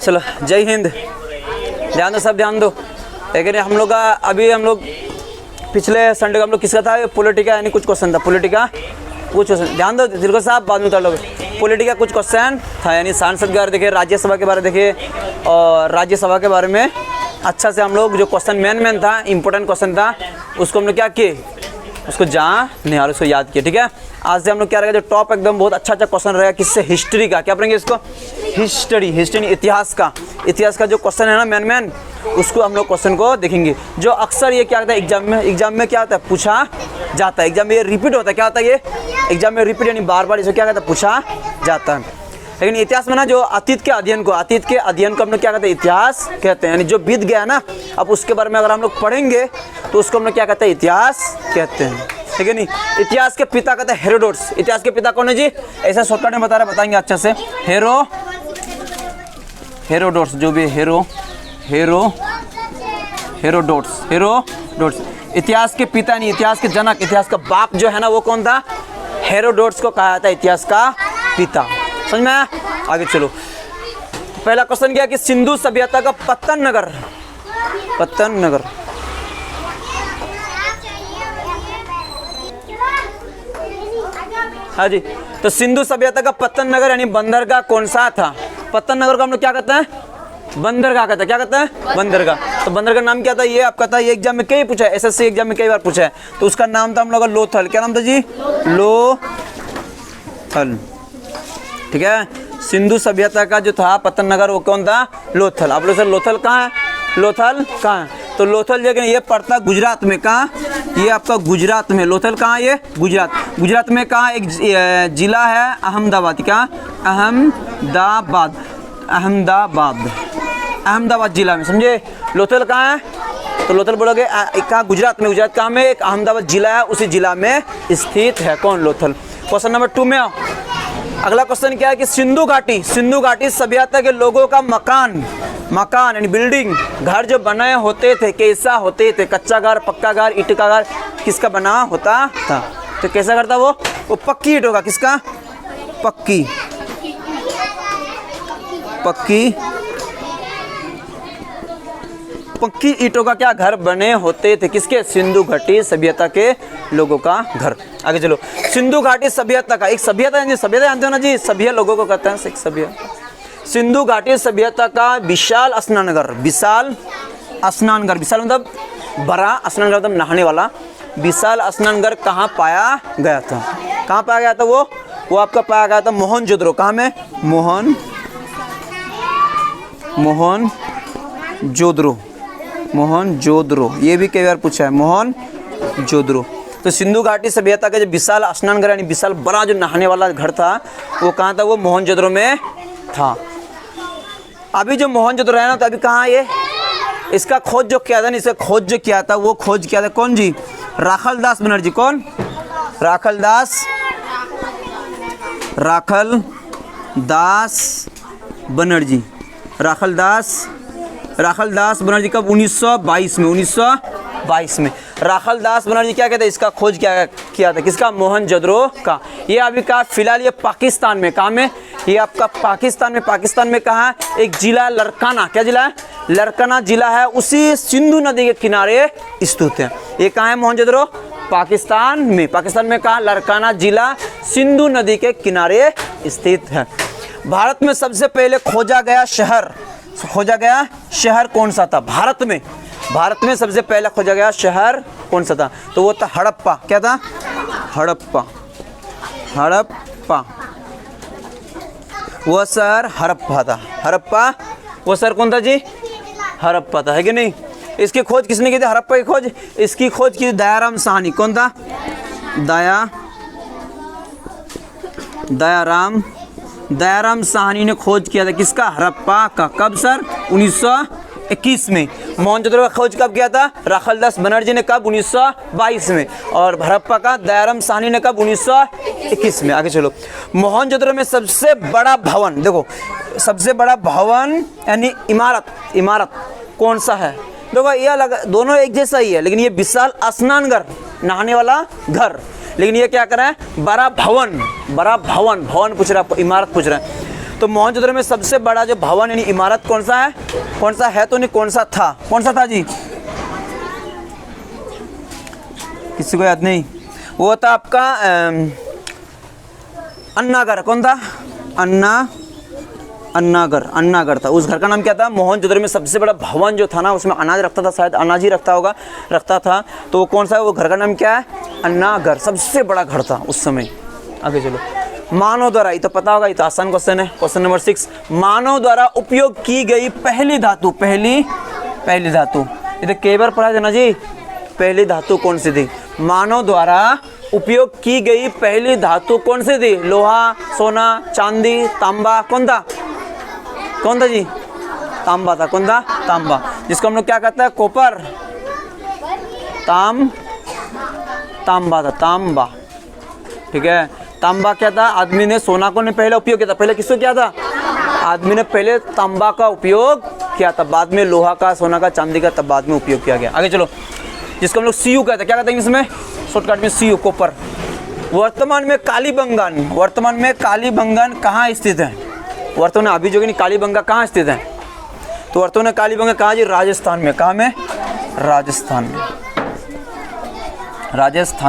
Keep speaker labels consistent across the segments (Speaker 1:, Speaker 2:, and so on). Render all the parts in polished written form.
Speaker 1: चलो जय हिंद। ध्यान दो, सब ध्यान दो। लेकिन हम लोग का अभी हम लोग पिछले संडे को हम लोग किसका था, पॉलिटिका यानी कुछ क्वेश्चन था, पॉलिटिका कुछ क्वेश्चन। ध्यान दो दिलको साहब, बाद में उतार लोगे। पॉलिटिका कुछ क्वेश्चन था, यानी सांसद के बारे देखिए, राज्यसभा के बारे देखिए, और राज्यसभा के बारे में अच्छा से हम लोग जो क्वेश्चन मेन था, इंपॉर्टेंट क्वेश्चन था, उसको हम लोग क्या किए, उसको जाने और उसको याद किए। ठीक है, आज से हम लोग क्या रहेगा, जो टॉप एकदम बहुत अच्छा क्वेश्चन रहेगा किससे, हिस्ट्री का। क्या पढ़ेंगे इसको, हिस्ट्री इतिहास का जो क्वेश्चन है ना मेन उसको हम लोग क्वेश्चन को देखेंगे। जो अक्सर ये क्या होता है एग्जाम में क्या होता है, पूछा जाता है। एग्जाम में ये रिपीट होता है, क्या होता है ये एग्जाम में रिपीट, यानी बार बार इसे क्या कहता है, पूछा जाता है। लेकिन इतिहास में ना जो अतीत के अध्ययन को हम लोग क्या कहते हैं, इतिहास कहते हैं। यानी जो बीत गया ना, अब उसके बारे में अगर हम लोग पढ़ेंगे तो उसको हम लोग क्या कहते हैं, इतिहास कहते हैं। ठीक है नहीं, इतिहास के पिता कहते हैं हेरोडोटस। इतिहास के पिता कौन है जी, ऐसा शॉर्टकट में बताएंगे अच्छा से। हेरोडोटस, जो भी हेरोडोटस इतिहास के पिता नहीं, इतिहास के जनक, इतिहास का बाप जो है ना वो कौन था, हेरोडोटस को कहा जाता है इतिहास का पिता। समझ में आया? आगे चलो। पहला क्वेश्चन क्या कि सिंधु सभ्यता का पतन नगर हाँ जी, तो सिंधु सभ्यता का पतन नगर यानी बंदरगाह कौन सा था। पतन नगर को हम लोग क्या कहते हैं, बंदरगाह कहते हैं। क्या कहते हैं, बंदरगाह। तो बंदरगाह नाम क्या था, ये आपका था, ये एग्जाम में कई पूछा है, एसएससी एग्जाम में कई बार पूछा है। तो उसका नाम था हम लोग का लोथल। क्या नाम था जी, लोथल। ठीक है, सिंधु सभ्यता का जो था पतन नगर वो कौन था, लोथल। आप लोग सर लोथल कहाँ है, तो लोथल जगह ये पड़ता गुजरात में। कहाँ, ये आपका गुजरात में। लोथल कहाँ, ये गुजरात में। कहाँ, एक जिला है अहमदाबाद। क्या, अहमदाबाद जिला में, समझे। लोथल कहाँ है, तो लोथल बोलोगे कहाँ, गुजरात में। गुजरात कहाँ में, एक अहमदाबाद जिला है, उसी जिला में स्थित है कौन, लोथल। क्वेश्चन नंबर 2 में आओ। अगला क्वेश्चन क्या है कि सिंधु घाटी सभ्यता के लोगों का मकान यानी बिल्डिंग, घर जो बनाए होते थे, कैसा होते थे, कच्चा घर, पक्का घर, ईंट का घर, किसका बना होता था। तो कैसा घर था वो पक्की ईंटों का। किसका, पक्की ईंटों का क्या घर बने होते थे, किसके, सिंधु घाटी सभ्यता के लोगों का घर। आगे चलो। सिंधु घाटी सभ्यता का एक सभ्यता जानते हो ना जी, सभ्य लोगों को कहते हैं एक सभ्य। सिंधु घाटी सभ्यता का विशाल स्नानघर मतलब बड़ा, स्नानघर मतलब नहाने वाला। विशाल स्नानघर कहाँ पाया गया था, वो आपका पाया गया था मोहनजोदड़ो। कहाँ में, मोहनजोदड़ो। ये भी कई बार पूछा है, मोहनजोदड़ो। तो सिंधु घाटी सभ्यता का जो विशाल स्नानघर यानी विशाल बड़ा जो नहाने वाला घर था वो कहाँ था, वो मोहनजोदड़ो में था। अभी जो मोहनजोदड़ो है ना, तो अभी कहाँ है ये, इसका खोज जो किया था ना, इसका खोज जो किया था वो खोज किया था कौन जी, राखलदास बनर्जी। कौन, राखलदास बनर्जी। राखलदास बनर्जी कब, 1922 में। राखलदास बनर्जी क्या कहते हैं, इसका खोज किया था किसका, मोहनजोदड़ो का। ये अभी का फिलहाल ये पाकिस्तान में। कहाँ में, ये आपका पाकिस्तान में कहाँ, एक जिला लरकाना। क्या जिला है, लरकाना जिला है, उसी सिंधु नदी के किनारे स्थित है। ये कहाँ है, मोहनजोदड़ो, पाकिस्तान में कहाँ, लरकाना जिला सिंधु नदी के किनारे स्थित है। भारत में सबसे पहले खोजा गया शहर कौन सा था, भारत में सबसे पहला खोजा गया शहर कौन सा था, तो वो था हड़प्पा। क्या था, हड़प्पा। वो शहर हड़प्पा था। वो शहर कौन था जी, हड़प्पा था, है कि नहीं। इसकी खोज किसने की थी, हड़प्पा की खोज, इसकी खोज की दयाराम साहनी। कौन था, दयाराम साहनी ने खोज किया था किसका, हड़प्पा का। कब सर, 1921 में। मोहनजोदड़ो का खोज कब किया था, राखलदास बनर्जी ने कब, 1922 में। और हड़प्पा का दयाराम साहनी ने कब, 1921 में। आगे चलो। मोहनजोदड़ो में सबसे बड़ा भवन, देखो सबसे बड़ा भवन यानी इमारत कौन सा है, देखो ये अलग, दोनों एक जैसा ही है, लेकिन ये विशाल स्नानघर नहाने वाला घर, लेकिन ये क्या कर रहा है, बड़ा भवन पूछ रहा है, इमारत पूछ रहा है। तो मोहनजोदड़ो में सबसे बड़ा जो भवन यानी इमारत कौन सा है? कौन सा है तो नहीं, कौन सा था? कौन सा था जी? किसी को याद नहीं? वो था आपका अन्नागर। कौन था? अन्नागर था। उस घर का नाम क्या था? मोहनजोदड़ो में सबसे बड़ा भवन जो था ना, उसमें अनाज रखता था, शायद अनाज ही रखता था। तो वो कौन सा है? वो घर का नाम क्या है? अन्नागर। सबसे बड़ा घर था उस समय। आगे चलो। मानव द्वारा, ये तो पता होगा, ये तो आसान क्वेश्चन है। क्वेश्चन नंबर 6, मानव द्वारा उपयोग की गई पहली धातु। पहली धातु, ये तो कई बार पढ़ा था ना जी। पहली धातु कौन सी थी? मानव द्वारा उपयोग की गई पहली धातु कौन सी थी? लोहा, सोना, चांदी, तांबा। कौन था जी? तांबा था। कौन था? तांबा, जिसको हम लोग क्या कहते हैं? कॉपर। तांबा था, तांबा। ठीक है, तांबा क्या था? आदमी ने सोना को ने पहले उपयोग किया था। पहले किसको किया था? आदमी ने पहले तांबा का उपयोग किया था, बाद में लोहा का, सोना का, चांदी का, तब बाद में उपयोग किया गया। आगे चलो, जिसको हम लोग सीयू कहते हैं। क्या कहते हैं इसमें? शॉर्टकट में सीयू, कॉपर। वर्तमान में कालीबंगन कहाँ स्थित है? वर्तमान अभी जो कि कालीबंगा कहाँ स्थित है? तो वर्तमान कालीबंगा कहाँ जी? राजस्थान में। कहाँ में? राजस्थान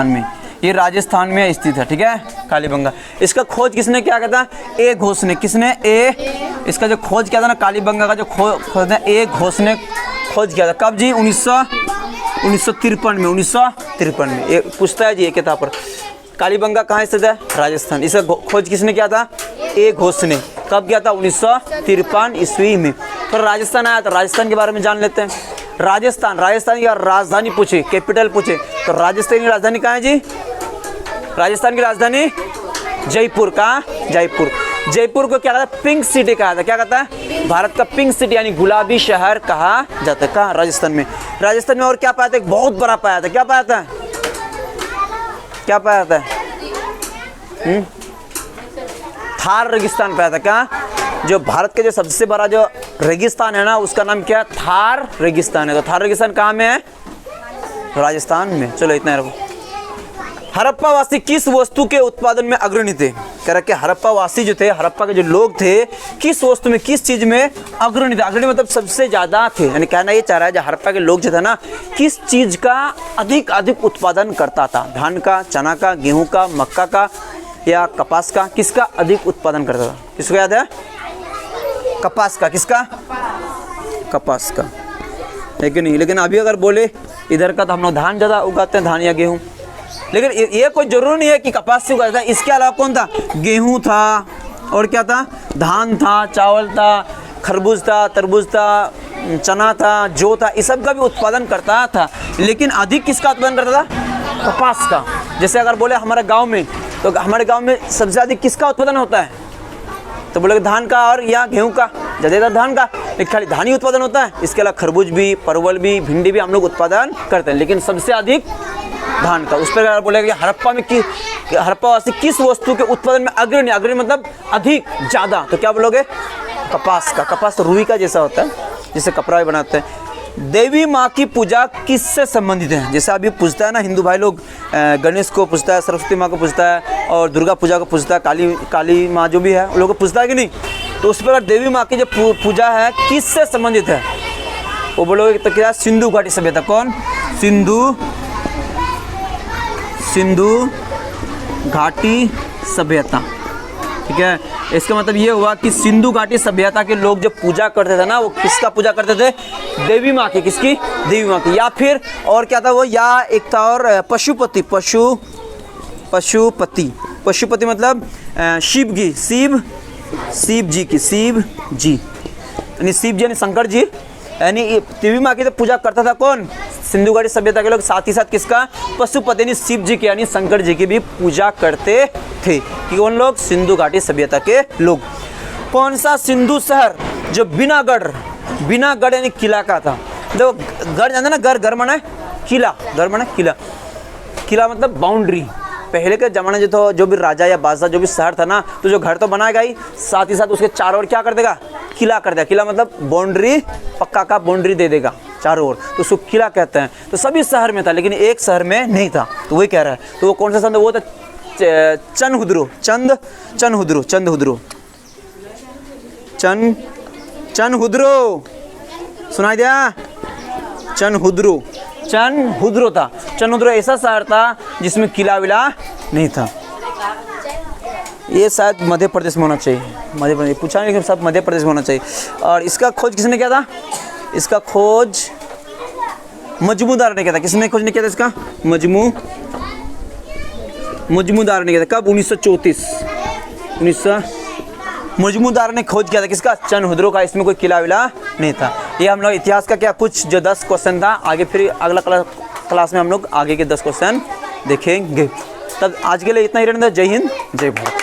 Speaker 1: में। ये राजस्थान में स्थित है। ठीक है, कालीबंगा। इसका खोज किसने किया था? ए घोष ने। किसने? इसका जो खोज किया था ना कालीबंगा का, जो खोज है ए घोष ने खोज किया था। कब जी? 1953 में। 1953 में। ये पूछता है जी एक किताब पर, कालीबंगा कहाँ स्थित है? राजस्थान। इसका खोज किसने किया था? ए घोष ने। कब किया था? 1953 ईस्वी में। तो राजस्थान आया, तो राजस्थान के बारे में जान लेते हैं। राजस्थान की राजधानी पूछे, कैपिटल पूछे, तो राजस्थान की राजधानी कहाँ है जी? राजस्थान की राजधानी जयपुर। कहाँ? जयपुर को क्या कहता है? पिंक सिटी कहा था। क्या कहता है? भारत का पिंक सिटी यानी गुलाबी शहर कहा जाता है। कहाँ? राजस्थान में। और क्या पाया था? एक बहुत बड़ा पाया था। क्या पाया था? थार रेगिस्तान पाया था। क्या? जो भारत के जो सबसे बड़ा जो रेगिस्तान है ना, उसका नाम क्या है? थार रेगिस्तान है। तो थार रेगिस्तान कहाँ में है? राजस्थान में। चलो इतना रखो। हड़प्पावासी किस वस्तु के उत्पादन में अग्रणी थे? कह रहा कि हड़प्पावासी जो थे, हड़प्पा के जो लोग थे, किस वस्तु में, किस चीज में अग्रणी थे? अग्रणी मतलब सबसे ज्यादा थे। यानी कहना ये चाह रहा है जो हड़प्पा के लोग जो थे ना, किस चीज का अधिक उत्पादन करता था? धान का, चना का, गेहूं का, मक्का का या कपास का? किसका अधिक उत्पादन करता था? किसको याद है? कपास का। किसका? कपास का है कि नहीं? लेकिन अभी अगर बोले इधर का, तो हम लोग धान ज़्यादा उगाते हैं, धान या गेहूँ। लेकिन ये कोई जरूरी नहीं है कि कपास से उगाता था। इसके अलावा कौन था? गेहूँ था, और क्या था? धान था, चावल था, खरबूज था, तरबूज था, चना था, जौ था, इस सब का भी उत्पादन करता था। लेकिन अधिक किसका उत्पादन करता था? कपास का। जैसे अगर बोले हमारे गाँव में, तो हमारे गाँव में सबसे अधिक किसका उत्पादन होता है? तो बोले धान का और या गेहूं का। ज़्यादातर धान का, लेकिन खाली धान ही उत्पादन होता है। इसके अलावा खरबूज भी, परवल भी, भिंडी भी हम लोग उत्पादन करते हैं, लेकिन सबसे अधिक धान का। उस पर अगर बोलेगा हड़प्पावासी किस वस्तु के उत्पादन में अग्रणी मतलब अधिक, ज़्यादा, तो क्या बोलोगे? कपास का। कपास तो रुई का जैसा होता है, जिससे कपड़ा भी बनाते हैं। देवी माँ की पूजा किससे संबंधित है? जैसे अभी पूछता है ना हिंदू भाई लोग, गणेश को पूछता है, सरस्वती माँ को पूछता है, और दुर्गा पूजा को पूछता है, काली माँ जो भी है उन लोगों को पूछता है कि नहीं? तो उस पर देवी माँ की जो पूजा है किससे संबंधित है? वो बोलोगे तो क्या? सिंधु घाटी सभ्यता। कौन? सिंधु घाटी सभ्यता। ठीक है, इसका मतलब ये हुआ कि सिंधु घाटी सभ्यता के लोग जो पूजा करते थे ना, वो किसका पूजा करते थे? देवी माँ की। किसकी? देवी माँ की। या फिर और क्या था वो? या एक था और पशुपति मतलब शिव जी की। शिव जी यानी शंकर जी, यानी देवी माँ की तो पूजा करता था कौन? सिंधु घाटी सभ्यता के लोग। साथ ही साथ किसका? पशुपति यानी शिव जी की यानी शंकर जी की भी पूजा करते थे। कि कौन लोग? सिंधु घाटी सभ्यता के लोग। कौन सा सिंधु शहर जो बिना गढ़ यानी किला का था? देखो गढ़ जानते ना, गढ़ माना किला, किला मतलब बाउंड्री। पहले के ज़माने जो भी राजा या बादशाह जो भी शहर था ना, तो जो घर तो बनाएगा ही, साथ ही साथ उसके चारों ओर क्या कर देगा? किला कर देगा। किला मतलब बाउंड्री, पक्का का बाउंड्री दे देगा चारों ओर, तो उसको किला कहते हैं। तो सभी शहर में था, लेकिन एक शहर में नहीं था, तो वही कह रहा है। तो वो कौन सा संत? वो था चंदहुद्रो। चनहुद्रो, सुनाई दिया? चनहुद्रो, चनहुद्रो था। चनहुद्रो ऐसा शहर था जिसमें किला विला नहीं था। ये शायद मध्य प्रदेश में होना चाहिए, मध्य प्रदेश पूछा नहीं, सब मध्य प्रदेश में होना चाहिए। और इसका खोज किसने किया था? इसका खोज मजमूदार ने किया था। किसने खोज नहीं किया था इसका? मजमूदार ने किया था। कब? 1934 मजमूदार ने खोज किया था। किसका? चनहुद्रो का। इसमें कोई किला विला नहीं था। ये हम लोग इतिहास का क्या कुछ जो 10 क्वेश्चन था। आगे फिर अगला क्लास में हम लोग आगे के 10 क्वेश्चन देखेंगे। तब आज के लिए इतना ही रहने दो। जय हिंद, जय भारत।